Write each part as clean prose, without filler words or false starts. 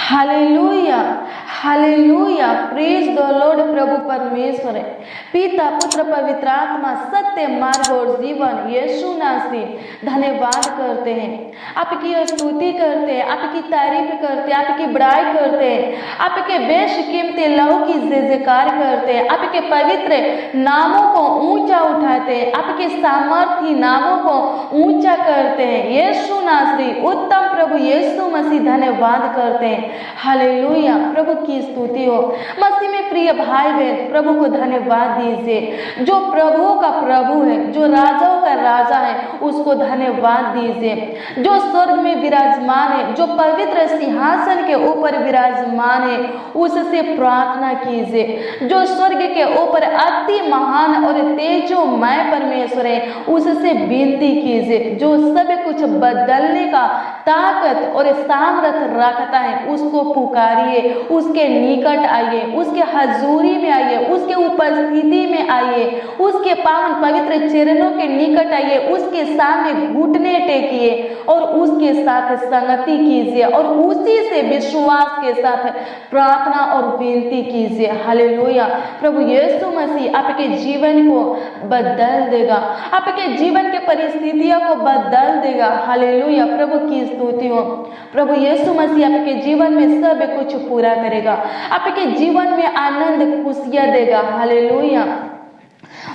Hallelujah, hallelujah, praise the Lord. प्रभु परमेश्वर है, पिता पुत्र पवित्र आत्मा, सत्य मार्ग और जीवन, यीशु नासरी धन्यवाद करते हैं, आपकी स्तुति करते हैं, आपकी तारीफ करते हैं, आपकी बड़ाई करते हैं, आपके बेशकीमती लहू की जयकार करते हैं, आपके पवित्र नामों को ऊंचा उठाते हैं, आपके सामर्थी नामों को ऊंचा करते हैं। यीशु नासरी उत्तम प्रभु यीशु मसीह धन्यवाद करते हैं। हालेलुया, प्रभु की स्तुति हो। मसीह में प्रिय भाई बहन, प्रभु को धन्यवाद दीजिए। जो प्रभुओं का प्रभु है, जो राजाओं का राजा है, उसको धन्यवाद दीजिए। जो स्वर्ग में विराजमान है, जो पवित्र सिंहासन के ऊपर विराजमान है, उससे प्रार्थना कीजिए। जो स्वर्ग के ऊपर अति महान और तेजोमय परमेश्वर है, उससे विनती कीजिए। जो सब कुछ बदलने का ताकत और सामर्थ रखता है, उसको पुकारिए, उसके निकट आइए, उसके हजूरी में आइए, उसके उपस्थिति में आइए, उसके पावन पवित्र चरणों के निकट आइए, उसके सामने घुटने टेकिए और उसके साथ संगति कीजिए और उसी से विश्वास के साथ प्रार्थना और विनती कीजिए। हालेलुया, प्रभु यीशु मसीह आपके जीवन को बदल देगा, आपके जीवन के परिस्थितियों को बदल देगा। हालेलुया, प्रभु की स्तुति हो। प्रभु यीशु मसीह आपके जीवन में सब कुछ पूरा करेगा, आपके जीवन में आनंद खुशियां देगा। हालेलुया,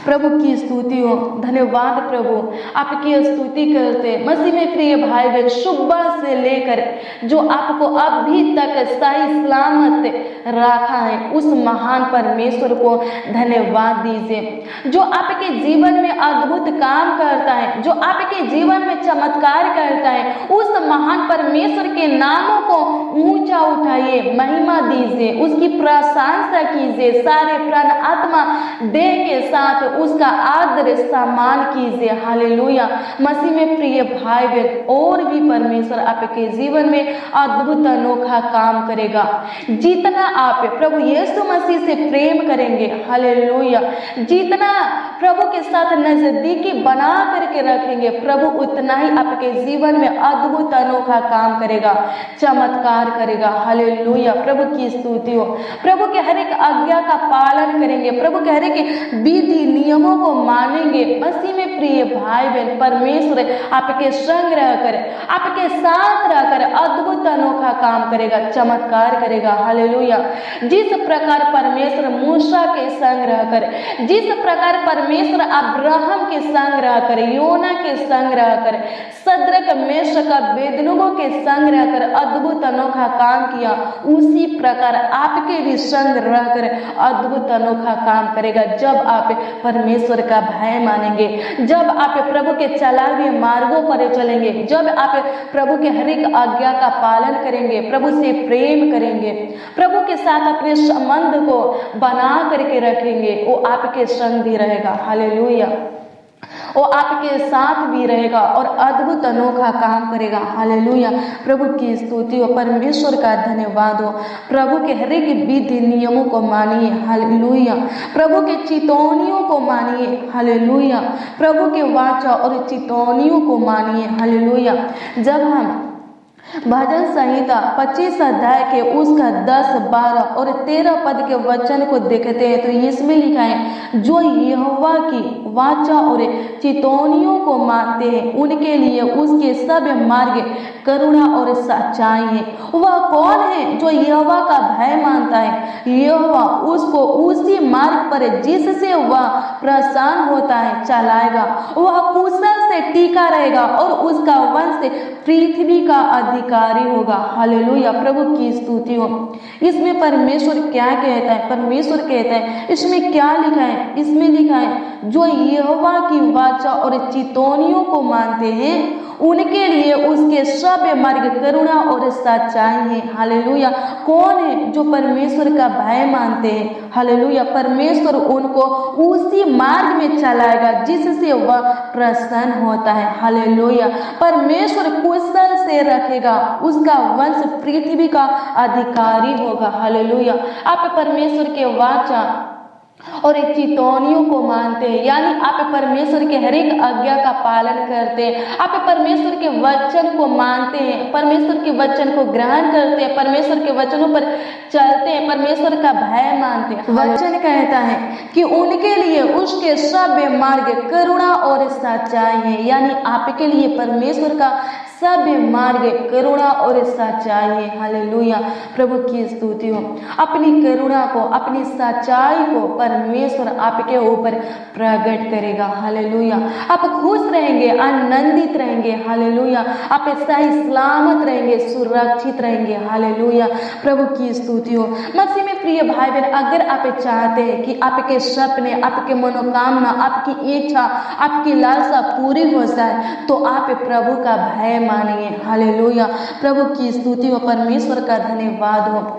प्रभु की स्तुति हो। धन्यवाद प्रभु, आपकी स्तुति करते। मसीह में प्रिय भाई बहन, सुबह से लेकर जो आपको अभी तक सही सलामत रखा है, उस महान परमेश्वर को धन्यवाद दीजिए। जो आपके जीवन में अद्भुत काम करता है, जो आपके जीवन में चमत्कार करता है, उस महान परमेश्वर के नामों को ऊंचा उठाइए, महिमा दीजिए, उसकी प्रशंसा कीजिए, सारे प्राण आत्मा देह के साथ उसका आदर सम्मान कीजिए। हालेलुया, मसीह में प्रिय भाई बहन, और भी परमेश्वर आपके जीवन में अद्भुत अनोखा काम करेगा। जितना आप प्रभु यीशु मसीह से प्रेम करेंगे, हालेलुया, जितना प्रभु के साथ नजदीकी बना करके रखेंगे, प्रभु उतना ही आपके जीवन में अद्भुत अनोखा काम करेगा, चमत्कार करेगा। हालेलुया, प्रभु की स्तुति हो। प्रभु के हर एक आज्ञा का पालन करेंगे, प्रभु के हर एक विधि नियमों को मानेंगे। मसीह में प्रिय भाई बहन, परमेश्वर आपके संग रहकर, आपके साथ रहकर अद्भुत अनोखा काम करेगा, चमत्कार करेगा। हालेलुया, जिस प्रकार परमेश्वर मूसा के संग रहकर, जिस प्रकार परमेश्वर अब्राहम के संग रहकर, योना के संग रहकर, सद्रक मेशक अबेदनगो के संग रहकर अद्भुत अनोखा काम किया, उसी प्रकार आपके भी संग रहकर अद्भुत अनोखा काम करेगा। जब आप परमेश्वर का भय मानेंगे, जब आप प्रभु के चलाए हुए मार्गों पर चलेंगे, जब आप प्रभु के हर एक आज्ञा का पालन करेंगे, प्रभु से प्रेम करेंगे, प्रभु के साथ अपने संबंध को बना करके रखेंगे, वो आपके संग भी रहेगा। हालेलुया, वो आपके साथ भी रहेगा और अद्भुत अनोखा काम करेगा। हालेलुया, प्रभु की स्तुति हो। परमेश्वर का धन्यवाद हो। प्रभु के हर एक विधि नियमों को मानिए। हालेलुया, प्रभु के चितौनियों को मानिए। हालेलुया, प्रभु के वाचा और चितौनियों को मानिए। हालेलुया, जब हम भजन संहिता 25 अध्याय के उसका 10, 12 और 13 पद के वचन को देखते हैं तो इसमें लिखा है, जो यहोवा की वाचा और चितौनियों को मानते हैं, उनके लिए उसके सब मार्ग करुणा और सच्चाई है। वह कौन है जो यहोवा का भय मानता है? यहोवा उसको उसी मार्ग पर जिससे वह प्रसन्न होता है चलाएगा। वह कुशल से टीका रहेगा और उसका वंश पृथ्वी का अधिकारी होगा। हालेलुया, प्रभु की स्तुति हो। इसमें परमेश्वर क्या कहता है? परमेश्वर कहता है, इसमें क्या लिखा है? इसमें लिखा है, जो यहोवा की वाचा और चितौनियों को मानते हैं, उनके लिए उसके सब मार्ग करुणा और सच्चाई है। हालेलुया, कौन है जो परमेश्वर का भय मानते हैं? हालेलुया, परमेश्वर उनको उसी मार्ग में चलाएगा जिससे वह प्रसन्न होता है। हालेलुया, परमेश्वर कुशल से रखेगा, उसका वंश पृथ्वी का अधिकारी होगा। हालेलुया, आप परमेश्वर के वाचा और एक चेतावनियों को मानते हैं, यानी आप परमेश्वर के हर एक आज्ञा का पालन करते हैं, आप परमेश्वर के वचन को मानते हैं, परमेश्वर के वचन को ग्रहण करते हैं, परमेश्वर के वचनों पर चलते हैं, परमेश्वर का भय मानते हैं। वचन कहता है कि उनके लिए उसके सभ्य मार्ग करुणा और सच्चाई है, यानी आपके लिए परमेश्वर का सभ्य मार्ग करुणा और सच्चाई है। हालेलुया, प्रभु की स्तुति हो। अपनी करुणा को, अपनी सच्चाई को परमेश्वर आपके ऊपर प्रकट करेगा। हालेलुया, आप खुश रहेंगे, आनंदित रहेंगे। हालेलुया, आप सही सलामत रहेंगे, सुरक्षित रहेंगे। हालेलुया, प्रभु की स्तुति हो। मसीह में प्रिय भाई बहन, अगर आप चाहते हैं कि आपके सपने, आपके मनोकामना, आपकी इच्छा, आपकी लालसा पूरी हो जाए, तो आप प्रभु का भय मानिए। हालेलुया, प्रभु की स्तुति हो, परमेश्वर का धन्यवाद हो।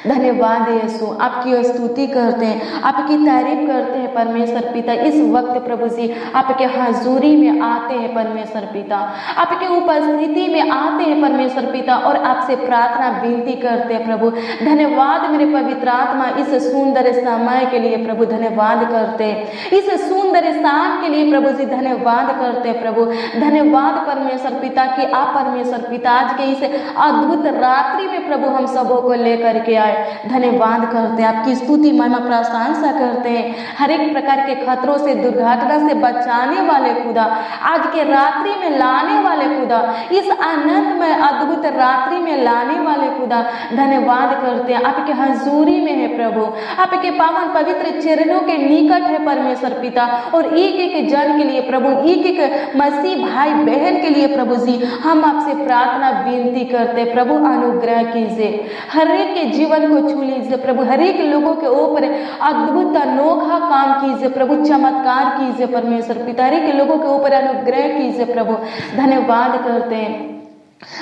धन्यवाद यीशु, आपकी स्तुति करते हैं, आपकी तारीफ करते हैं परमेश्वर पिता। इस वक्त प्रभु जी आपके हजूरी में आते हैं परमेश्वर पिता, आपके उपस्थिति में आते हैं परमेश्वर पिता, और आपसे प्रार्थना विनती करते हैं प्रभु। धन्यवाद मेरे पवित्र आत्मा, इस सुंदर समय के लिए प्रभु धन्यवाद करते हैं, इस सुंदर शाम के लिए प्रभु जी धन्यवाद करते हैं प्रभु। धन्यवाद परमेश्वर पिता कि आप परमेश्वर पिता आज के इस अद्भुत रात्रि में प्रभु हम सबों को लेकर के आए। धन्यवाद करते हैं, आपकी स्तुति महिमा प्रशंसा करते हैं। हर एक प्रकार के खतरों से, दुर्घटना से बचाने वाले खुदा, आज के रात्रि में लाने वाले खुदा, इस आनंद में अद्भुत रात्रि में लाने वाले खुदा, धन्यवाद करते हैं। आपके हजूरी में है प्रभु, आपके पावन पवित्र चरणों के निकट है परमेश्वर पिता, और एक एक जन के लिए प्रभु, एक एक मसीह भाई बहन के लिए प्रभु जी हम आपसे प्रार्थना विनती करते हैं प्रभु। अनुग्रह कीजिए, हर एक के जीवन को छू लीजिए प्रभु, हर एक लोगों के ऊपर अद्भुत अनोखा काम कीजिए प्रभु, चमत्कार कीजिए परमेश्वर पिता, हर एक लोगों के ऊपर अनुग्रह कीजिए प्रभु। धन्यवाद करते हैं,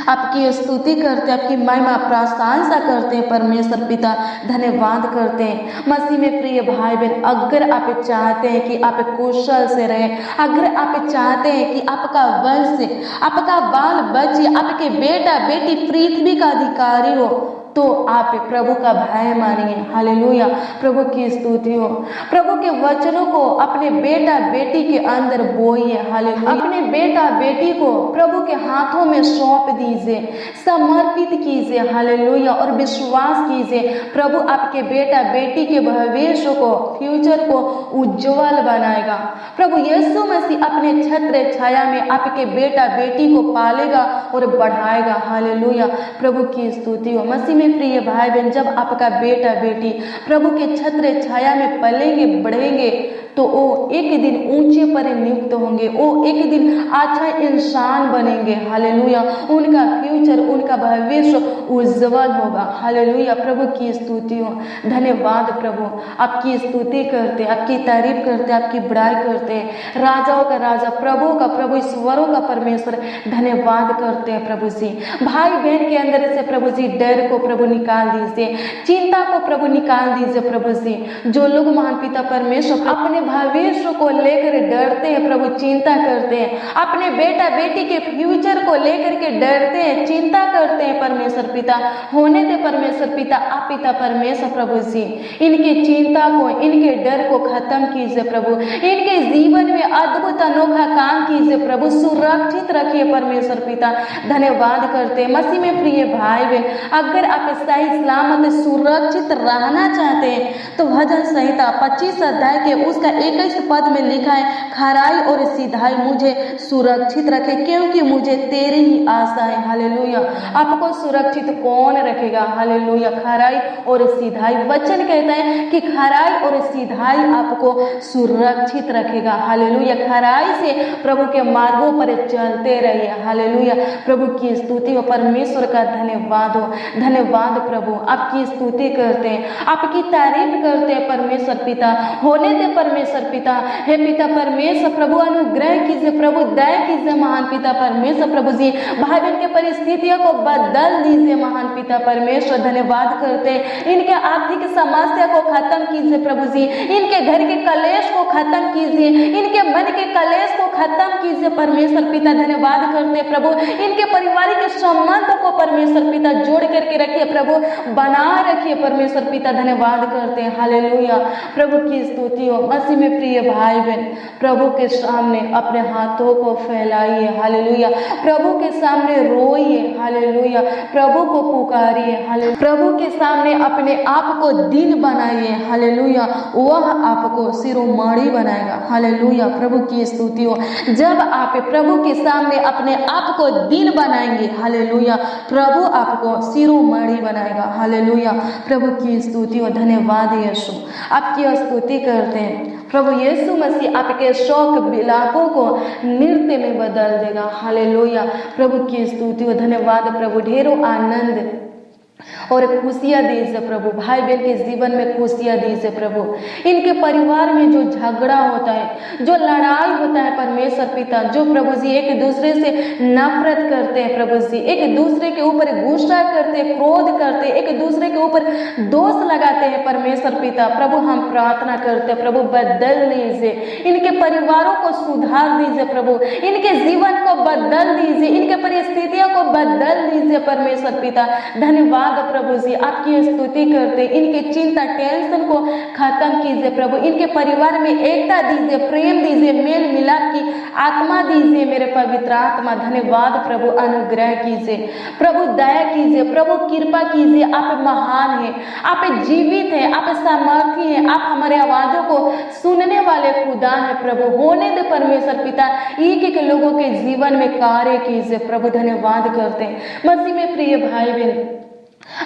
आपकी स्तुति करते हैं, आपकी महिमा प्रशंसा करते हैं परमेश्वर पिता। धन्यवाद करते हैं। मसीह में प्रिय भाई बहन, अगर आप चाहते हैं कि आप कुशल से रहें, अगर आप चाहते हैं कि आपका वंश, आपका बाल बच्चे, आपके बेटा बेटी पृथ्वी का अधिकारी हो, तो आप प्रभु का भय मानिए। हालेलुया, प्रभु की स्तुति हो। प्रभु के वचनों को अपने बेटा बेटी के अंदर बोइए। हालेलुया, अपने बेटा बेटी को प्रभु के हाथों में सौंप दीजिए, समर्पित कीजिए। हालेलुया, और विश्वास कीजिए प्रभु आपके बेटा बेटी के भविष्य को, फ्यूचर को उज्जवल बनाएगा। प्रभु यीशु मसीह अपने छत्र छाया में आपके बेटा बेटी को पालेगा और बढ़ाएगा। हालेलुया, प्रभु की स्तुति हो। मसीह में प्रिय भाई बहन, जब आपका बेटा बेटी प्रभु के छत्र छाया में पलेंगे बढ़ेंगे, तो वो एक दिन ऊंचे पर नियुक्त होंगे, वो एक दिन अच्छा इंसान बनेंगे। हालेलुया, उनका फ्यूचर, उनका भविष्य उज्जवल होगा। हालेलुया, प्रभु की स्तुति हो। धन्यवाद प्रभु, आपकी स्तुति करते, आपकी तारीफ करते, आपकी बड़ाई करते। राजाओं का राजा, प्रभु का प्रभु, ईश्वरों का परमेश्वर, धन्यवाद करते हैं प्रभु जी। भाई बहन के अंदर से प्रभु जी डर को प्रभु निकाल दीजिए, चिंता को प्रभु निकाल दीजिए प्रभु जी। जो लोग महान पिता परमेश्वर अपने भविष्य को लेकर डरते हैं प्रभु, चिंता करते हैं, अपने बेटा बेटी के फ्यूचर को लेकर के डरते हैं, चिंता करते हैं परमेश्वर पिता, होने दे परमेश्वर पिता। आप पिता परमेश्वर प्रभु जी, इनके चिंता को, इनके डर को खत्म कीजिए प्रभु, इनके जीवन में अद्भुत अनोखा काम कीजिए प्रभु, सुरक्षित रखिए परमेश्वर पिता। धन्यवाद करते हैं। मसीह में प्रिय भाई बहन, अगर आप सही सलामत सुरक्षित रहना चाहते हैं, तो भजन संहिता 25 अध्याय के उसका 21 पद में लिखा है, खराई और सीधाई मुझे सुरक्षित रखे, क्योंकि मुझे तेरी ही आशा है। हालेलुया, आपको सुरक्षित कौन रखेगा? हालेलुया, खराई और सीधाई। वचन कहता है कि खराई और सीधाई आपको सुरक्षित रखेगा। हालेलुया, खराई से प्रभु के मार्गों पर चलते रहिए। हालेलुया, प्रभु की स्तुति हो, परमेश्वर का धन्यवाद हो। धन्यवाद प्रभु, आपकी स्तुति करते हैं, आपकी तारीफ करते हैं परमेश्वर पिता। होने दे परमेश्वर परमेश्वर पिता, हे पिता परमेश्वर प्रभु अनुग्रह कीजिए, प्रभु दया कीजिए महान पिता परमेश्वर प्रभु जी। भाई बहन के परिस्थितियों को बदल दीजिए महान पिता परमेश्वर। धन्यवाद करते हैं, इनके आर्थिक समस्या को खत्म कीजिए प्रभु जी, इनके घर के कलेश को खत्म कीजिए, इनके मन के कलेश को खत्म कीजिए परमेश्वर पिता। धन्यवाद करते हैं प्रभु, इनके पारिवारिक संबंध को परमेश्वर पिता जोड़ करके रखिए प्रभु, बना रखिए परमेश्वर पिता। धन्यवाद करते हैं, हालेलुया। प्रभु की स्तुति हो। मसीह में प्रिय भाई बहन, प्रभु के सामने अपने हाथों को फैलाइए, हालेलुया। प्रभु के सामने रोइए, हालेलुया। प्रभु को पुकारिए, हालेलुया। प्रभु के सामने अपने आप को दिन बनाइए, हालेलुया। वह आपको शिरोमणि बनाएगा, हालेलुया। प्रभु की स्तुति हो। जब आप प्रभु के सामने अपने आप को दिन बनाएंगे, हालेलुया, प्रभु आपको शिरोमणि बनाएगा, हालेलुया। प्रभु की स्तुति हो। धन्यवाद यीशु, आपकी स्तुति करते हैं प्रभु। यीशु मसीह आपके शौक विलापों को नृत्य में बदल देगा, हालेलुया। प्रभु की स्तुति हो। धन्यवाद प्रभु। ढेरों आनंद और खुशियाँ दीजिए प्रभु, भाई बहन के जीवन में खुशियाँ दीजिए प्रभु। इनके परिवार में जो झगड़ा होता है, जो लड़ाई होता है परमेश्वर पिता, जो प्रभु जी एक दूसरे से नफरत करते हैं प्रभु जी, एक दूसरे के ऊपर गुस्सा करते हैं, क्रोध करते हैं, एक दूसरे के ऊपर दोष लगाते हैं परमेश्वर पिता, प्रभु हम प्रार्थना करते हैं प्रभु बदल दीजिए, इनके परिवारों को सुधार दीजिए प्रभु, इनके जीवन को बदल दीजिए, इनके परिस्थितियों को बदल दीजिए परमेश्वर पिता। धन्यवाद प्रभु जी, आपकी स्तुति करते, इनके चिंता टेंशन को खत्म कीजिए प्रभु, इनके परिवार में एकता दीजिए, प्रेम दीजिए, मेल मिलाप की आत्मा दीजिए मेरे पवित्र आत्मा। धन्यवाद प्रभु, अनुग्रह कीजिए प्रभु, दया कीजिए प्रभु, कृपा कीजिए। आप महान हैं, आप जीवित हैं, आप सामर्थी हैं, आप हमारे आवाजों को सुनने वाले खुदा है प्रभु। होने दे परमेश्वर पिता, एक एक लोगों के जीवन में कार्य कीजिए प्रभु। धन्यवाद करते हैं मसीह में प्रिय भाई बहन,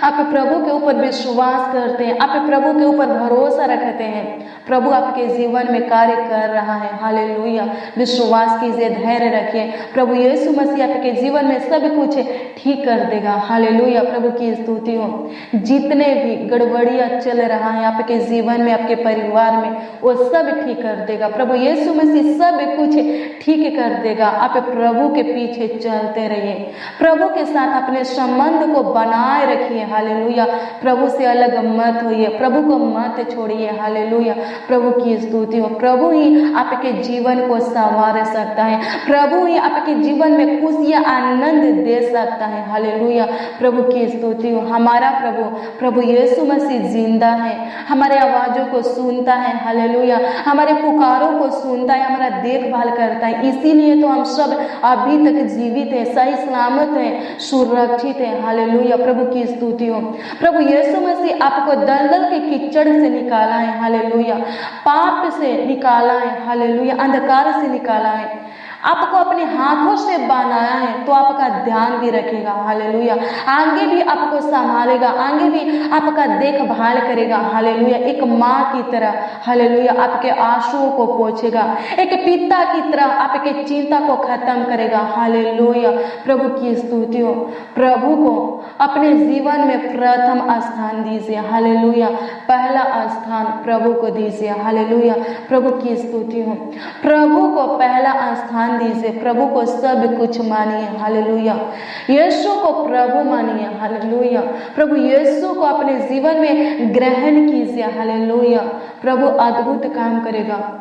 आप प्रभु के ऊपर विश्वास करते हैं, आप प्रभु के ऊपर भरोसा रखते हैं, प्रभु आपके जीवन में कार्य कर रहा है, हालेलुया। विश्वास कीजिए, धैर्य रखिए, प्रभु यीशु मसीह आपके जीवन में सब कुछ ठीक कर देगा, हालेलुया। प्रभु की स्तुति हो। जितने भी गड़बड़ियाँ चल रहा है आपके जीवन में, आपके परिवार में, वो सब ठीक कर देगा प्रभु यीशु मसीह, सब कुछ ठीक कर देगा। आप प्रभु के पीछे चलते रहिए, प्रभु के साथ अपने संबंध को बनाए रखिए, हालेलुया। प्रभु से अलग मत होइए, प्रभु को मत छोड़िए, हालेलुया। प्रभु की स्तुति हो। प्रभु ही आपके जीवन को संवार सकता है, प्रभु ही आपके जीवन में खुशियाँ आनंद दे सकता है, हालेलुया। प्रभु की स्तुति हो। हमारा प्रभु प्रभु यीशु मसीह जिंदा है, हमारे आवाज़ों को सुनता है, हालेलुया। हमारे पुकारों को सुनता है, हमारा देखभाल करता है, इसीलिए तो हम सब अभी तक जीवित है, सही सलामत है, सुरक्षित है, हालेलुया। प्रभु की स्तुति हो। प्रभु यीशु मसीह आपको दलदल के कीचड़ से निकाला है, हालेलुया। पाप से निकाला है, हालेलुया। अंधकार से निकाला है, आपको अपने हाथों से बनाया है, तो आपका ध्यान भी रखेगा, हालेलुया। आगे भी आपको संभालेगा, आगे भी आपका देखभाल करेगा, हालेलुया। एक माँ की तरह, हालेलुया, आपके आंसुओं को पोंछेगा, एक पिता की तरह आपके चिंता को खत्म करेगा, हालेलुया। प्रभु की स्तुति हो। प्रभु को अपने जीवन में प्रथम स्थान दीजिए, हालेलुया। पहला स्थान प्रभु को दीजिए, हालेलुया। प्रभु की स्तुति हो। प्रभु को पहला स्थान दीजिए, प्रभु को सब कुछ मानिए, हालेलुया। यीशु को प्रभु मानिए, हालेलुया। प्रभु यीशु को अपने जीवन में ग्रहण कीजिए, हालेलुया। प्रभु अद्भुत काम करेगा,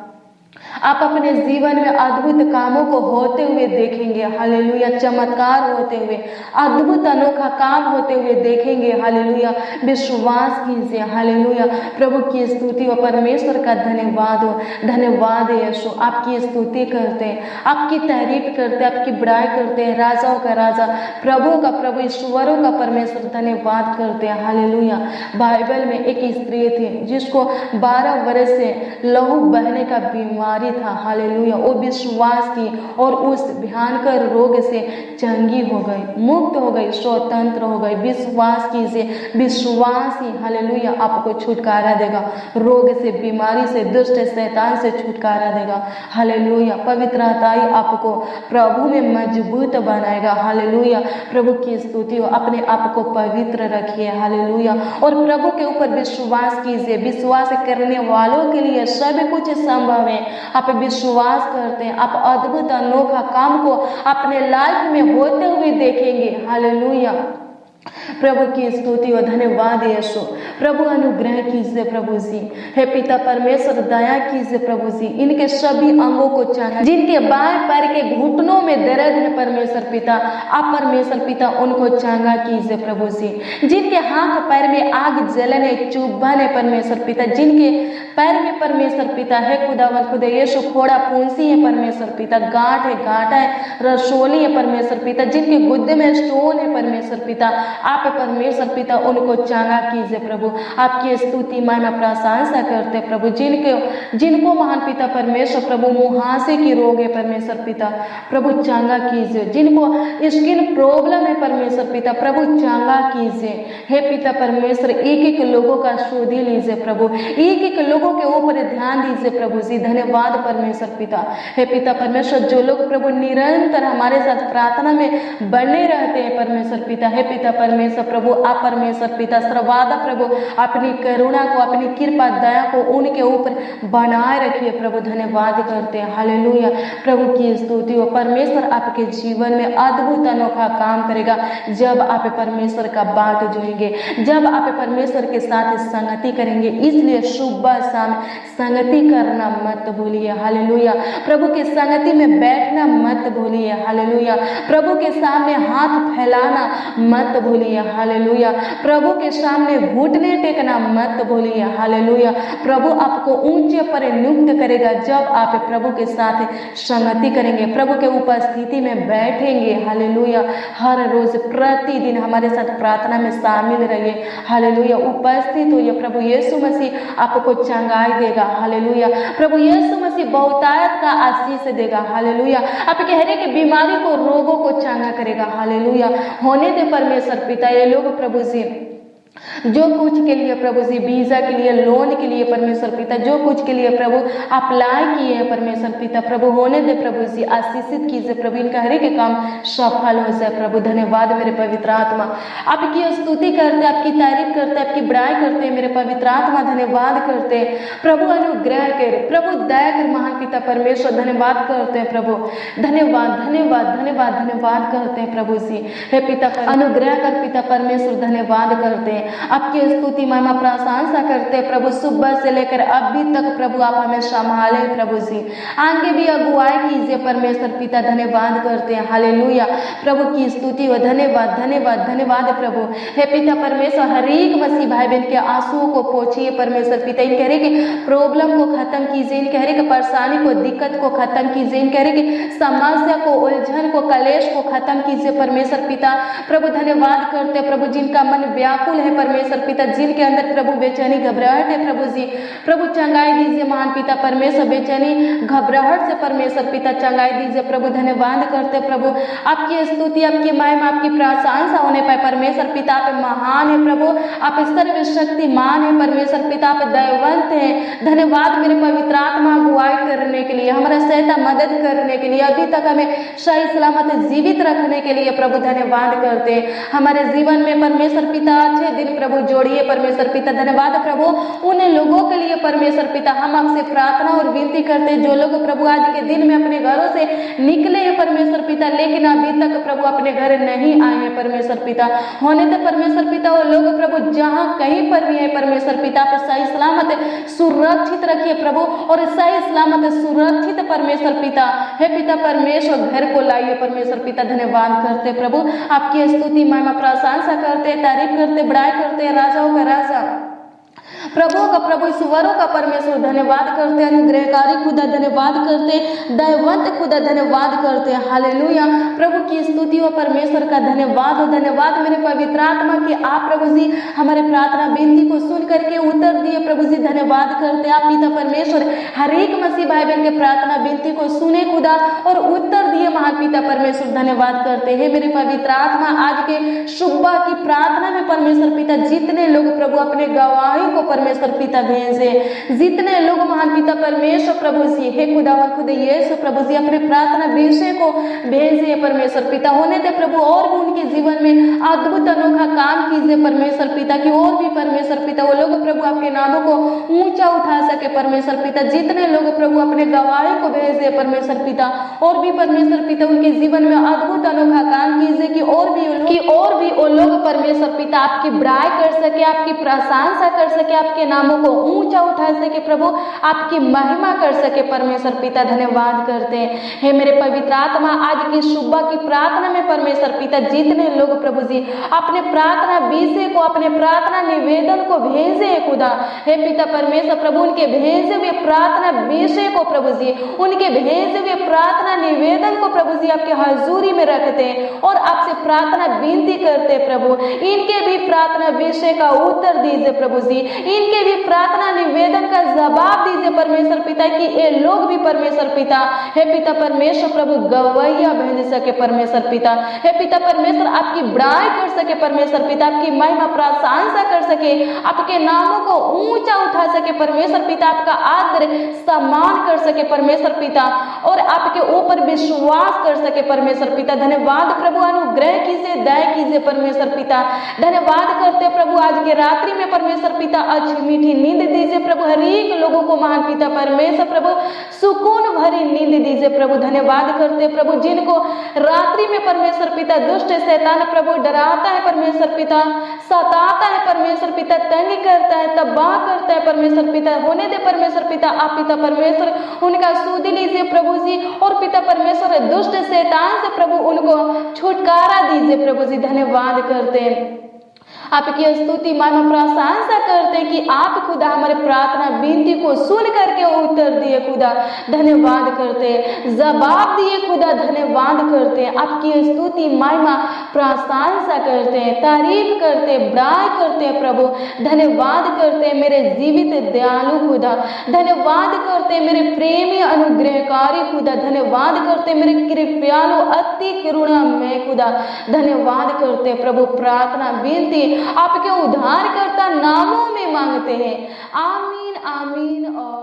आप अपने जीवन में अद्भुत कामों को होते हुए देखेंगे, हालेलुया। चमत्कार होते हुए, अद्भुत अनोखा काम होते हुए देखेंगे, हालेलुया। विश्वास कीजिए, हालेलुया। प्रभु की स्तुति हो। परमेश्वर का धन्यवाद हो। धन्यवाद यीशु, आपकी स्तुति करते हैं, आपकी तारीफ करते हैं, आपकी बड़ाई करते हैं, राजाओं का राजा, प्रभु का प्रभु, ईश्वरों का परमेश्वर, धन्यवाद करते हैं, हालेलुया। बाइबल में एक स्त्री थी जिसको 12 वर्ष से लहू बहने का बीमारी बीमारी था, हालेलुया, वो विश्वास की और उस भयंकर रोग से चंगी हो गई, मुक्त हो गई, स्वतंत्र हो गई। विश्वास कीजिए, विश्वास ही हालेलुया आपको छुटकारा देगा, रोग से, बीमारी से, दुष्ट शैतान से छुटकारा देगा। हालेलुया, पवित्र आत्मा ही आपको प्रभु में मजबूत बनाएगा। हालेलुया, प्रभु की स्तुति हो। अपने आप को पवित्र रखिए, हालेलुया, और प्रभु के ऊपर विश्वास कीजिए। विश्वास करने वालों के लिए सब कुछ संभव है। आप विश्वास करते हैं, आप अद्भुत अनोखा काम को अपने लाइफ में होते हुए देखेंगे। हालेलुया, प्रभु की स्तुति हो। धन्यवाद यीशु। प्रभु अनुग्रह कीजिए प्रभु जी। हे पिता परमेश्वर दया कीजिए प्रभु जी, इनके सभी अंगों को चंगा, जिनके बाएं पैर के घुटनों में दर्द है परमेश्वर पिता, आप परमेश्वर पिता उनको चंगा कीजिए प्रभु जी। जिनके हाथ पैर में आग जलन है, चुभन है परमेश्वर पिता, जिनके पैर में परमेश्वर पिता है खुदावन खुदा यीशु फोड़ा फुंसी है परमेश्वर पिता, गांठ है, गांठा है, रसोली है परमेश्वर पिता, जिनके गुद्दे में स्टोन है परमेश्वर पिता, आप परमेश्वर पिता उनको चंगा कीजिए प्रभु। आपकी स्तुति महिमा प्रशंसा करते प्रभु। जिनको महान पिता परमेश्वर प्रभु मुहासे की रोग है परमेश्वर पिता, प्रभु चंगा कीजिए। जिनको स्किन प्रॉब्लम है परमेश्वर पिता, प्रभु चंगा कीजिए। हे पिता परमेश्वर एक एक लोगों का शोध लीजिए प्रभु, एक एक लोगों के ऊपर ध्यान दीजिए प्रभु जी। धन्यवाद परमेश्वर पिता। हे पिता परमेश्वर जो लोग प्रभु निरंतर हमारे साथ प्रार्थना में बने रहते हैं परमेश्वर पिता, हे पिता परमेश्वर प्रभु आप परमेश्वर पिता सर्वदा प्रभु अपनी करुणा को, अपनी कृपा दया को उनके ऊपर बनाए रखिए प्रभु। धन्यवाद करते हैं, हालेलुया, प्रभु की स्तुति हो। परमेश्वर आपके जीवन में अद्भुत अनोखा काम करेगा जब आप परमेश्वर का बाट जोएंगे, जब आप परमेश्वर के साथ संगति करेंगे। इसलिए सुबह शाम संगति करना मत भूलिए, हालेलुया, प्रभु की संगति में बैठना मत भूलिए, हालेलुया, प्रभु के सामने हाथ फैलाना मत भूलिए, हालेलुया, प्रभु के सामने घुटने टेकना मत भूलिए, हालेलुया। प्रभु आपको ऊंचे पर नियुक्त करेगा जब आप प्रभु के साथ संगति करेंगे, प्रभु के उपस्थिति में बैठेंगे, हालेलुया। हर रोज प्रतिदिन हमारे साथ प्रार्थना में शामिल रहिए, हालेलुया, उपस्थित होइए। प्रभु यीशु मसीह आपको चंगाई देगा, हालेलुया, प्रभु यीशु मसीह बहुतायत का आशीष देगा, हालेलुया, आपके हर एक बीमारी को, रोगों को चंगा करेगा, हालेलुया। होने दे परमेश्वर पिता ये लोग प्रभु जी जो कुछ के लिए प्रभु जी, वीजा के लिए, लोन के लिए परमेश्वर पिता, जो कुछ के लिए प्रभु अप्लाई किए हैं परमेश्वर पिता, प्रभु होने दे प्रभु जी, आशीषित कीजिए प्रभु, इनका हर एक काम सफल हो जाए प्रभु। धन्यवाद मेरे पवित्र आत्मा, आपकी स्तुति करते, आपकी तारीफ करते, आपकी बड़ाई करते मेरे पवित्र आत्मा, धन्यवाद करते प्रभु। अनुग्रह कर प्रभु, दया कर महान पिता परमेश्वर, धन्यवाद करते हैं प्रभु। धन्यवाद धन्यवाद धन्यवाद धन्यवाद करते हैं प्रभु जी। हे पिता अनुग्रह कर पिता परमेश्वर, धन्यवाद करते हैं, आपकी स्तुति महिमा प्रशंसा करते हैं प्रभु। सुबह से लेकर अभी तक प्रभु आप हमें संभाले प्रभु जी, आगे भी अगुवाई कीजिए परमेश्वर पिता। धन्यवाद करते हैं, हालेलुया, प्रभु की स्तुति हो। धन्यवाद धन्यवाद धन्यवाद प्रभु। हे पिता परमेश्वर हर एक मसीह भाई बहन के आंसुओं को पोंछिए परमेश्वर पिता, इनके हर एक प्रॉब्लम को खत्म कीजिए, इनके हर एक परेशानी को, दिक्कत को खत्म कीजिए, इनके हर एक समस्या को, उलझन को, कलेश को खत्म कीजिए परमेश्वर पिता। प्रभु धन्यवाद करते हैं प्रभु, जिनका मन व्याकुल है परमेश्वर पिता, जिनके अंदर प्रभु बेचैनी घबराहट है प्रभु जी, प्रभु चंगाई दीजिए महान पिता परमेश्वर, बेचैनी घबराहट से परमेश्वर पिता चंगाई दीजिए प्रभु। धन्यवाद करते प्रभु, आपकी स्तुति, आपकी महिमा, आपकी प्रशंसा होने पाए परमेश्वर पिता। आप महान है प्रभु, आप सर्वशक्तिमान है परमेश्वर पिता, आप दयावंत हैं। धन्यवाद मेरे पवित्र आत्मा अगुवाई करने के लिए, हमारा सहायता मदद करने के लिए, अभी तक हमें सही सलामत जीवित रखने के लिए प्रभु धन्यवाद करते हैं। हमारे जीवन में परमेश्वर पिता अच्छे दिन प्रभु जोड़िए परमेश्वर पिता। धन्यवाद प्रभु उन लोगों के लिए परमेश्वर पिता, हम आपसे प्रार्थना और विनती करते हैं जो लोग प्रभु आज के दिन में अपने घरों से निकले हैं परमेश्वर पिता, लेकिन अभी तक प्रभु अपने घर नहीं आए हैं परमेश्वर पिता। होने दे परमेश्वर पिता वो लोग प्रभु जहाँ कहीं पर भी है परमेश्वर पिता, आप सही सलामत सुरक्षित रखिए प्रभु, और सही सलामत सुरक्षित परमेश्वर पिता हे पिता परमेश्वर घर को लाइए परमेश्वर पिता। धन्यवाद करते प्रभु, आपकी स्तुति महिमा प्रशंसा करते, तारीफ करते, बड़ाई करते, राजाओं का राजा प्रभु का प्रभु, ईश्वरों का परमेश्वर धन्यवाद करते हैं, अनुग्रहकारी खुदा धन्यवाद करते हैं, दयावंत खुदा धन्यवाद करते हैं। हालेलुया। प्रभु की स्तुति हो, परमेश्वर का धन्यवाद हो। धन्यवाद मेरे पवित्र आत्मा कि आप प्रभु जी हमारे प्रार्थना विनती को सुन करके उत्तर दिए। प्रभु जी धन्यवाद करते हैं। आप पिता परमेश्वर हर एक मसीह भाई बहन के प्रार्थना विनती को सुने खुदा और उत्तर दिए। महान पिता परमेश्वर धन्यवाद करते हैं। मेरे पवित्र आत्मा आज के सुबह की प्रार्थना में परमेश्वर पिता जितने लोग प्रभु अपने गवाही को परमेश्वर पिता भेजे, जितने लोग महान पिता परमेश्वर प्रभु जी हे खुदा और खुद यीशु प्रभु जी अपने प्रार्थना विषय को भेजे परमेश्वर पिता, होने दे प्रभु और भी उनके जीवन में अद्भुत अनोखा काम कीजिए परमेश्वर पिता की और भी परमेश्वर पिता वो लोग प्रभु आपके नामों को ऊंचा उठा सके परमेश्वर पिता। जितने लोग प्रभु अपने गवाही को भेजे परमेश्वर पिता और भी परमेश्वर पिता उनके जीवन में अद्भुत अनोखा काम कीजिए कि और भी वो लोग परमेश्वर पिता आपकी बड़ाई कर सके, आपकी प्रशंसा कर सके, आपके नामों को ऊंचा उठा सके प्रभु, आपकी महिमा कर सके परमेश्वर पिता। धन्यवाद करते हैं हे मेरे पवित्र आत्मा। आज की सुबह की प्रार्थना में परमेश्वर पिता जितने लोग प्रभु जी अपने प्रार्थना विषय को, अपने प्रार्थना निवेदन को भेजे है खुदा हे पिता परमेश्वर प्रभु, उनके भेजे हुए प्रार्थना विषय को प्रभु जी, उनके भेजे हुए प्रार्थना निवेदन को प्रभु जी आपके हजूरी में रखते हैं और आपसे प्रार्थना विनती करते हैं प्रभु। इनके भी प्रार्थना विषय का उत्तर दीजिए प्रभु जी, इनके भी प्रार्थना निवेदन का जवाब दीजिए परमेश्वर पिता कि ये लोग भी परमेश्वर पिता हे पिता परमेश्वर प्रभु गवैया भेज सके परमेश्वर पिता हे पिता परमेश्वर, आपकी बड़ाई कर सके परमेश्वर पिता, आपकी महिमा प्रशंसा कर सके, आपके नामों को ऊंचा उठा सके परमेश्वर पिता, आपका आदर सम्मान कर सके परमेश्वर पिता और आपके ऊपर विश्वास कर सके परमेश्वर पिता। धन्यवाद प्रभु, अनुग्रह कीजिए, दया कीजिए परमेश्वर पिता। धन्यवाद करते प्रभु आज के रात्रि में परमेश्वर पिता अच्छी मीठी नींद दीजिए प्रभु, हर एक लोगों को महान पिता परमेश्वर प्रभु सुकून भरी नींद दीजिए प्रभु। धन्यवाद करते प्रभु जिनको रात्रि में परमेश्वर पिता दुष्ट शैतान प्रभु डराता है परमेश्वर पिता, सताता है परमेश्वर पिता, तंग करता है, तबाह करता है परमेश्वर पिता, होने दे परमेश्वर पिता आप पिता परमेश्वर उनका सूद लीजिए प्रभु जी और पिता परमेश्वर दुष्ट शैतान से प्रभु उनको छुटकारा दीजिए प्रभु जी। धन्यवाद करते हैं, आपकी स्तुति महिमा प्रशंसा करते हैं कि आप खुदा हमारे प्रार्थना विनती को सुन करके उत्तर दिए खुदा। धन्यवाद करते हैं, जवाब दिए खुदा। धन्यवाद करते हैं, आपकी स्तुति महिमा प्रशंसा करते हैं, तारीफ करते हैं, बड़ाई करते हैं प्रभु। धन्यवाद करते हैं मेरे जीवित दयालु खुदा। धन्यवाद करते हैं मेरे प्रेमी अनुग्रहकारी खुदा। धन्यवाद करते हैं मेरे कृपयालु अति करुणामय खुदा। धन्यवाद करते हैं प्रभु, प्रार्थना विनती आपके उद्धारकर्ता नामों में मांगते हैं। आमीन आमीन और